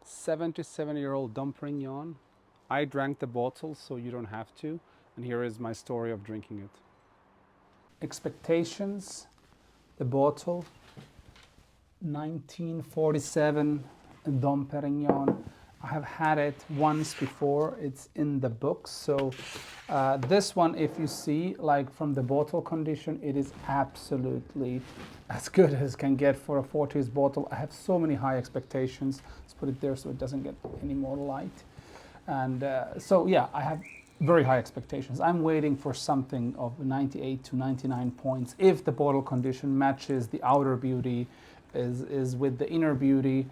77-year-old Dom Pérignon. I drank the bottle, so you don't have to. And here is my story of drinking it. Expectations, the bottle, 1947 Dom Pérignon. I have had it once before. It's in the book. So this one, if you see, like from the bottle condition, it is absolutely as good as can get for a 40s bottle. I have so many high expectations. Let's put it there so it doesn't get any more light. And so yeah, I have very high expectations. I'm waiting for something of 98 to 99 points if the bottle condition matches the outer beauty, is with the inner beauty.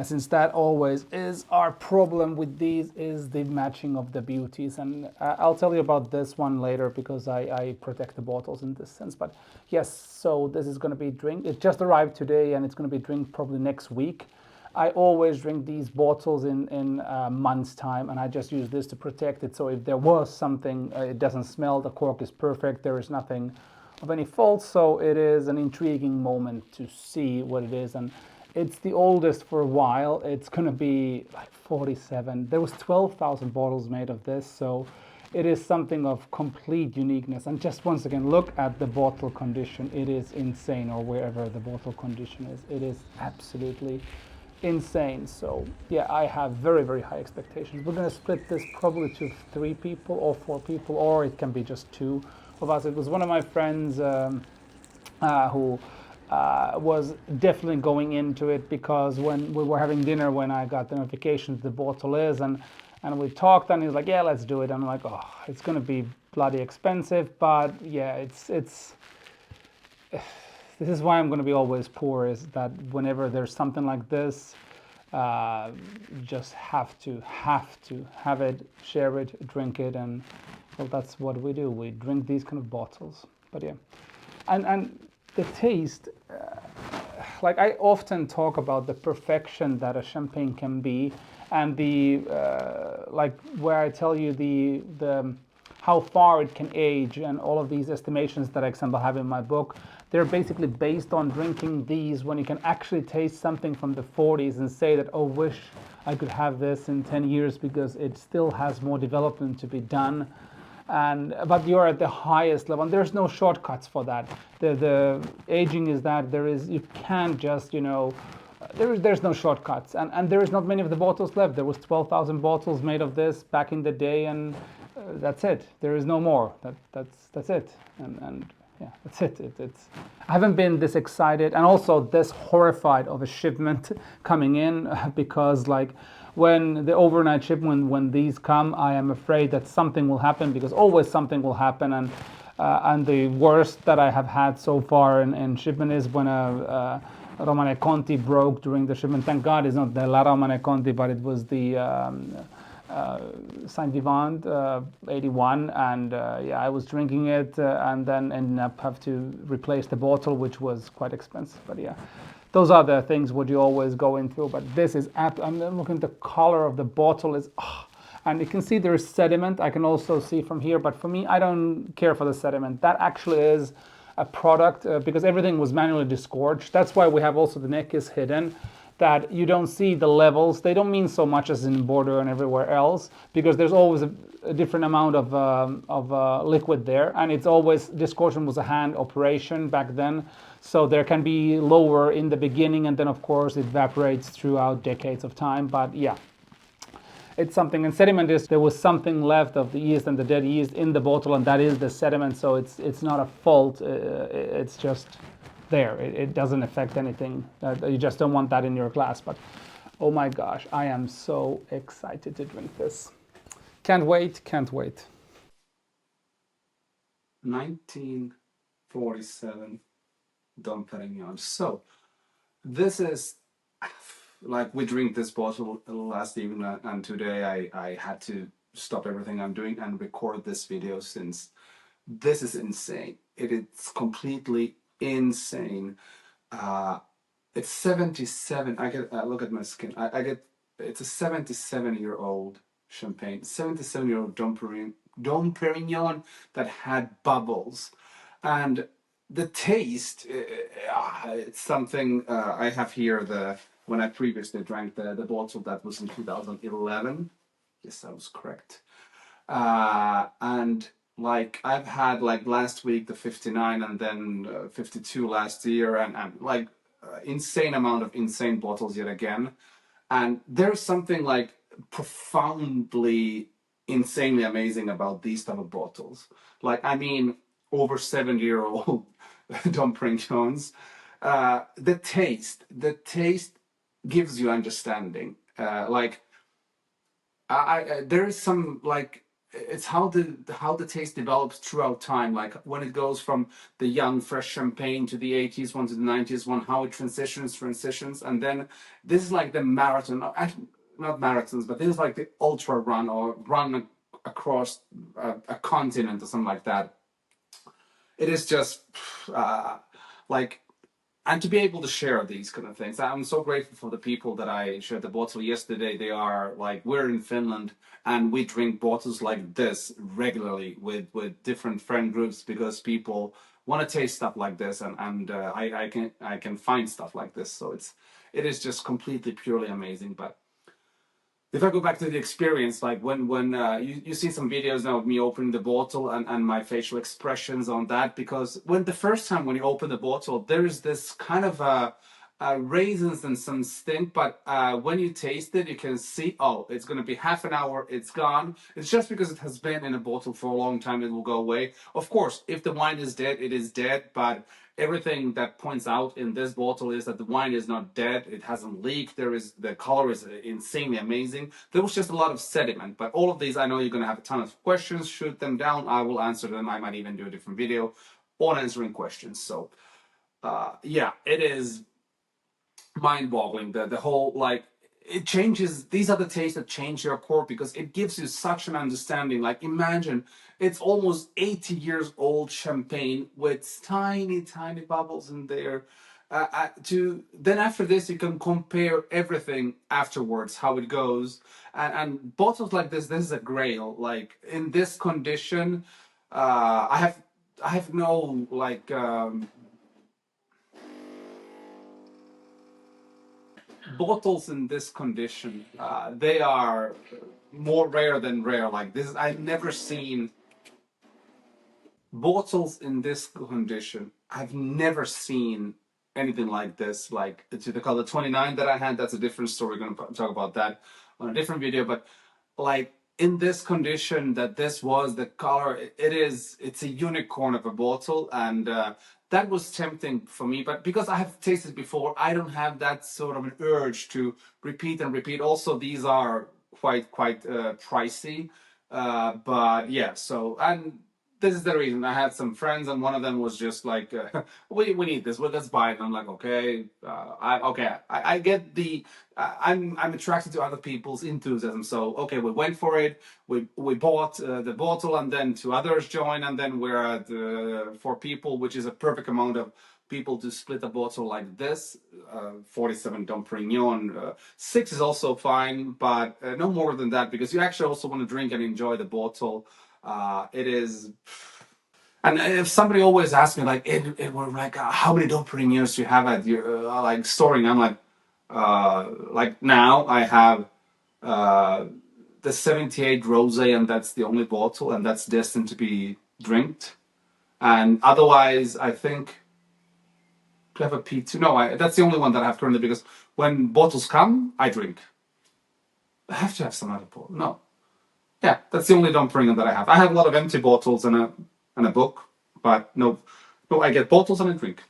Since that always is our problem with these, is the matching of the beauties. And I'll tell you about this one later because I protect the bottles in this sense. But yes, so this is going to be drink. It just arrived today and it's going to be drink probably next week. I always drink these bottles in a month's time, and I just use this to protect it. So if there was something, it doesn't smell, the cork is perfect, there is nothing of any fault. So it is an intriguing moment to see what it is. And it's the oldest for a while. It's going to be like 47. There was 12,000 bottles made of this, so it is something of complete uniqueness. And just once again, look at the bottle condition. It is insane, or wherever the bottle condition is. It is absolutely insane. So yeah, I have very, very high expectations. We're going to split this probably to 3 people or 4 people, or it can be just 2 of us. It was one of my friends who was definitely going into it, because when we were having dinner, when I got the notification the bottle is, and we talked, and he was like, yeah, let's do it. I'm like, oh, it's going to be bloody expensive, but yeah, it's this is why I'm going to be always poor, is that whenever there's something like this, just have to have it, share it, drink it, and well, that's what we do. We drink these kind of bottles. But yeah, and the taste, like I often talk about the perfection that a champagne can be, and the like where I tell you the how far it can age, and all of these estimations that I, example, have in my book. They're basically based on drinking these when you can actually taste something from the 40s and say that, oh, wish I could have this in 10 years because it still has more development to be done. But you're at the highest level, and there's no shortcuts for that. The aging is that you can't just, there's no shortcuts, and there is not many of the bottles left. There was 12,000 bottles made of this back in the day, and that's it. There is no more. That's it, and yeah, that's it. I haven't been this excited and also this horrified of a shipment coming in, because like when the overnight shipment, when these come, I am afraid that something will happen, because always something will happen. And the worst that I have had so far in shipment is when a Romane Conti broke during the shipment. Thank God it's not the La Romane Conti, but it was the Saint Vivant 81, and yeah, I was drinking it and then ended up have to replace the bottle, which was quite expensive. But yeah, those are the things what you always go into. But this is I'm looking at the color of the bottle is, and you can see there is sediment. I can also see from here, but for me, I don't care for the sediment. That actually is a product because everything was manually disgorged. That's why we have also the neck is hidden, that you don't see the levels. They don't mean so much as in Bordeaux and everywhere else, because there's always a different amount of liquid there, and it's always, disgorgement was a hand operation back then, so there can be lower in the beginning, and then of course it evaporates throughout decades of time. But yeah, it's something. And sediment is, there was something left of the yeast and the dead yeast in the bottle, and that is the sediment. So it's not a fault. It's just there. It doesn't affect anything. You just don't want that in your glass. But oh my gosh, I am so excited to drink this. Can't wait. 1947 Dom Pérignon. So this is, like, we drink this bottle last evening, and today I had to stop everything I'm doing and record this video, since this is insane. It's completely insane. It's 77. I get look at my skin. I get, it's a 77-year-old champagne, 77-year-old Dom Pérignon that had bubbles, and the taste. It's something. I have here when I previously drank the bottle that was in 2011. Yes, that was correct. And like I've had like last week the 59 and then 52 last year, and like insane amount of insane bottles yet again. And there's something like profoundly insanely amazing about these type of bottles. Like I mean, over 7-year-old Dom Perignons. The taste gives you understanding. Like there is some like it's how the taste develops throughout time, like when it goes from the young fresh champagne to the 80s one to the 90s one, how it transitions, and then this is like the marathon, not marathons, but this is like the ultra run or run across a continent or something like that. It is just uh, like, and to be able to share these kind of things. I'm so grateful for the people that I shared the bottle yesterday. They are like, we're in Finland and we drink bottles like this regularly with different friend groups because people want to taste stuff like this, and I can find stuff like this. So it is just completely purely amazing. But if I go back to the experience, like when you see some videos now of me opening the bottle and my facial expressions on that, because when the first time when you open the bottle, there is this kind of raisins and some stink, but when you taste it, you can see, oh, it's going to be half an hour, it's gone. It's just because it has been in a bottle for a long time, it will go away. Of course, if the wine is dead, it is dead, but everything that points out in this bottle is that the wine is not dead, it hasn't leaked, the color is insanely amazing. There was just a lot of sediment, but all of these, I know you're going to have a ton of questions. Shoot them down, I will answer them. I might even do a different video on answering questions. So yeah, it is mind-boggling, the whole, like, it changes. These are the tastes that change your core because it gives you such an understanding. Like imagine it's almost 80 years old champagne with tiny bubbles in there. To then after this you can compare everything afterwards, how it goes. And bottles like this is a grail. Like in this condition, I have no like bottles in this condition. They are more rare than rare. Like this, I've never seen bottles in this condition. I've never seen anything like this. Like to the color 29 that I had, that's a different story. We're going to talk about that on a different video. But like in this condition that this was the color, it's a unicorn of a bottle, and that was tempting for me. But because I have tasted before, I don't have that sort of an urge to repeat and repeat. Also, these are quite pricey. But yeah, so, and this is the reason. I had some friends, and one of them was just like, "We need this. Well, let's buy it." And I'm like, "Okay, I get the. I'm attracted to other people's enthusiasm. So okay, we went for it. We bought the bottle, and then two others joined, and then we're at 4 people, which is a perfect amount of people to split a bottle like this. 47 Dom Pérignon. Six is also fine, but no more than that because you actually also want to drink and enjoy the bottle. It is, and if somebody always asks me like, it were like, how many Dom Perignons do you have at your like storing? I'm like now I have uh, the 78 rosé, and that's the only bottle, and that's destined to be drinked. And otherwise, I think to have a P2. No, that's the only one that I have currently because when bottles come, I drink. I have to have some other bottle. No, yeah, that's the only Dom Pérignon that I have. I have a lot of empty bottles and a book, but no, I get bottles and I drink.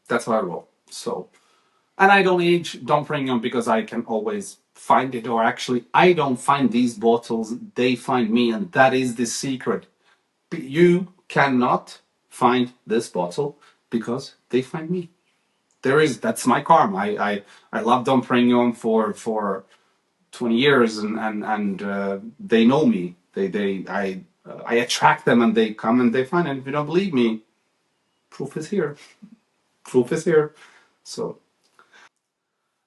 That's how I roll. So, and I don't age Dom Pérignon because I can always find it, or actually, I don't find these bottles; they find me, and that is the secret. You cannot find this bottle because they find me. That's my karma. I love Dom Pérignon for 20 years, and they know me. I attract them, and they come and they find. And if you don't believe me, proof is here. Proof is here. So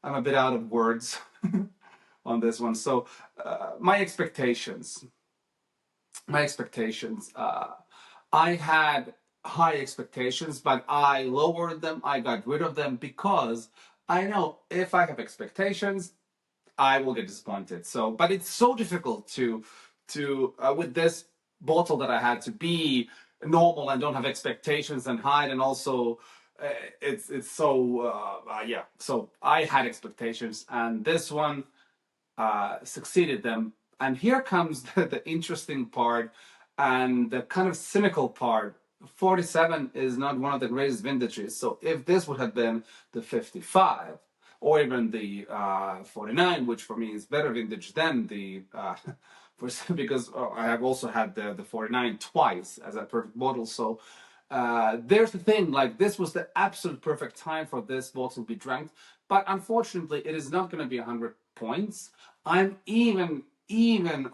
I'm a bit out of words on this one. So my expectations. My expectations. I had high expectations, but I lowered them. I got rid of them because I know if I have expectations, I will get disappointed. So, but it's so difficult to with this bottle that I had to be normal and don't have expectations and hide, and also uh, it's so yeah. So I had expectations, and this one succeeded them. And here comes the interesting part and the kind of cynical part. 47 is not one of the greatest vintages. So if this would have been the 55 or even the 49, which for me is better vintage than the because I have also had the 49 twice as a perfect bottle. So there's the thing, like this was the absolute perfect time for this bottle to be drank, but unfortunately it is not going to be 100 points. I'm even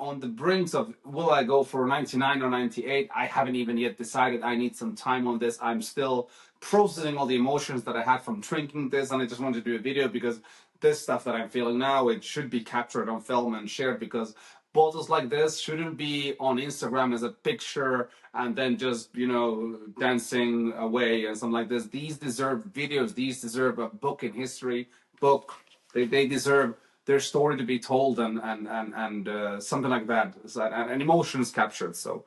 on the brinks of will I go for 99 or 98. I haven't even yet decided. I need some time on this. I'm still processing all the emotions that I had from drinking this, and I just wanted to do a video because this stuff that I'm feeling now, it should be captured on film and shared, because bottles like this shouldn't be on Instagram as a picture and then just, you know, dancing away and something like this. These deserve videos. These deserve a book in history book. They deserve their story to be told, and something like that, so, and emotions captured. So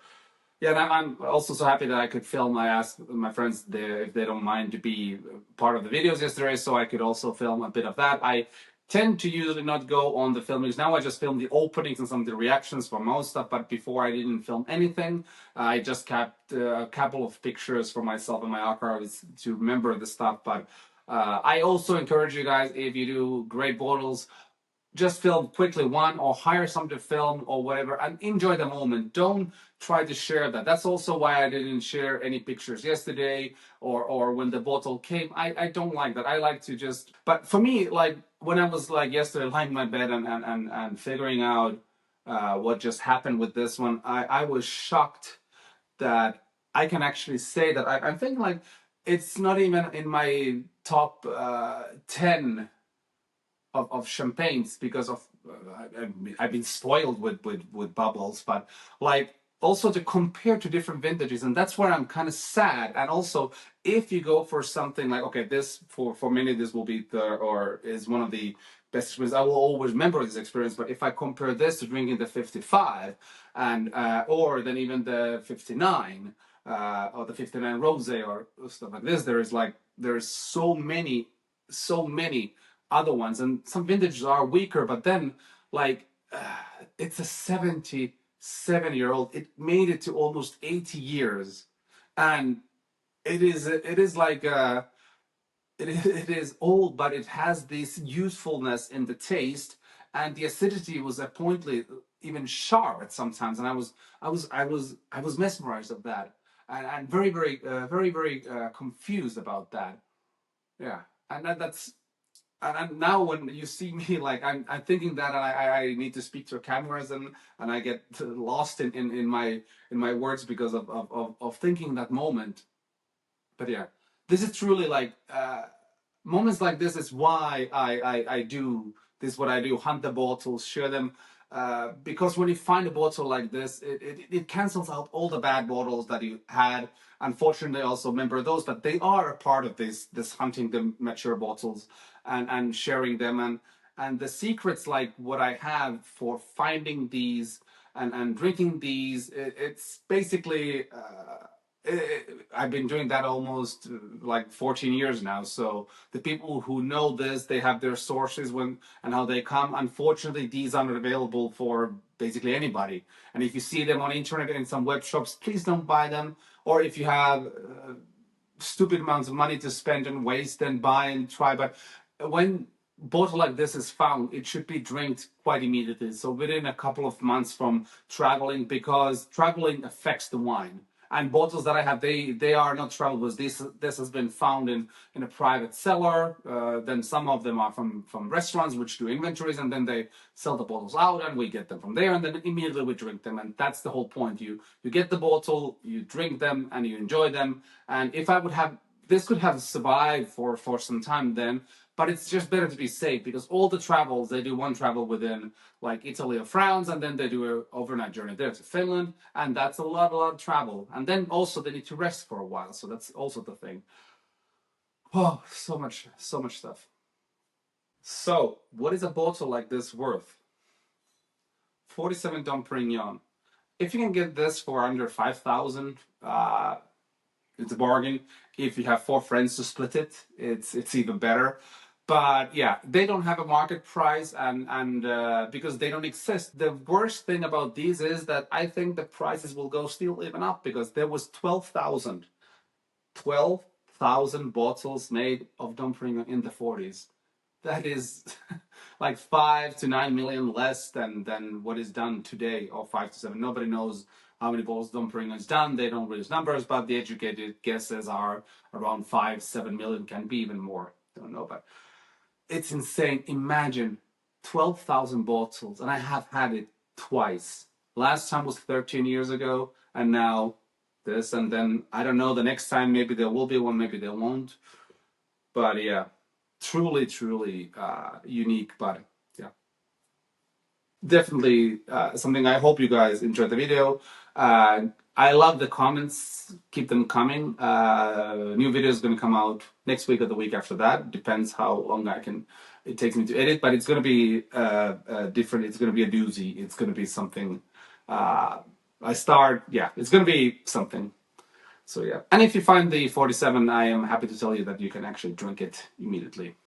yeah, and I'm also so happy that I could film. I asked my friends if they don't mind to be part of the videos yesterday, so I could also film a bit of that. I tend to usually not go on the filmings. Now I just film the openings and some of the reactions for most stuff, but before I didn't film anything. I just kept a couple of pictures for myself in my archives to remember the stuff. But I also encourage you guys, if you do great bottles, just film quickly one or hire someone to film or whatever and enjoy the moment. Don't try to share that. That's also why I didn't share any pictures yesterday or when the bottle came. I don't like that. I like to just, but for me, like when I was like yesterday lying in my bed and figuring out what just happened with this one, I was shocked that I can actually say that I'm thinking like it's not even in my top 10 of champagnes, because of I've been spoiled with bubbles, but like also to compare to different vintages, and that's where I'm kind of sad. And also, if you go for something like, okay, this for many this will be the or is one of the best experiences, I will always remember this experience. But if I compare this to drinking the 55 and or then even the 59 or the 59 rosé or stuff like this, there's so many other ones, and some vintages are weaker, but then like it's a 77-year-old. It made it to almost 80 years, and it is like it is old, but it has this usefulness in the taste, and the acidity was apparently even sharp at sometimes, and I was mesmerized of that, and very confused about that. Yeah, and that's and now when you see me, like I'm thinking that I need to speak to cameras, and I get lost in my words because of thinking that moment. But yeah, this is truly like moments like this is why I do this, what I do, hunt the bottles, share them, because when you find a bottle like this, it cancels out all the bad bottles that you had. Unfortunately, I also remember those, but they are a part of this hunting the mature bottles and sharing them, and the secrets, like what I have for finding these and drinking these, it's basically I've been doing that almost like 14 years now. So the people who know this, they have their sources when and how they come. Unfortunately, these aren't available for basically anybody. And if you see them on internet in some web shops, please don't buy them. Or if you have stupid amounts of money to spend and waste, then buy and try. But when bottle like this is found, it should be drinked quite immediately. So within a couple of months from traveling, because traveling affects the wine. And bottles that I have, they are not travelers. This has been found in a private cellar. Then some of them are from restaurants which do inventories, and then they sell the bottles out, and we get them from there, and then immediately we drink them. And that's the whole point. You get the bottle, you drink them, and you enjoy them. And if I would have this could have survived for some time then, but it's just better to be safe, because all the travels, they do one travel within like Italy or France, and then they do an overnight journey there to Finland, and that's a lot of travel, and then also they need to rest for a while, so that's also the thing. Oh, so much stuff. So, what is a bottle like this worth? 47 Dom Pérignon. If you can get this for under 5,000, it's a bargain. If you have 4 friends to split it, it's even better. But yeah, they don't have a market price, and because they don't exist. The worst thing about these is that I think the prices will go still even up, because there was 12,000 bottles made of Dom Pérignon in the 40s. That is like 5 to 9 million less than what is done today, or 5 to 7. Nobody knows how many bottles Dom Pérignon is done. They don't release numbers, but the educated guesses are around 5 to 7 million, can be even more. Don't know, but it's insane. Imagine 12,000 bottles, and I have had it twice. Last time was 13 years ago, and now this, and then I don't know. The next time maybe there will be one, maybe there won't. But yeah, truly, truly unique. But yeah, definitely something. I hope you guys enjoyed the video. I love the comments. Keep them coming. New video is going to come out next week or the week after that. Depends how long it takes me to edit. But it's going to be different. It's going to be a doozy. It's going to be something. Yeah, it's going to be something. So yeah. And if you find the 47, I am happy to tell you that you can actually drink it immediately.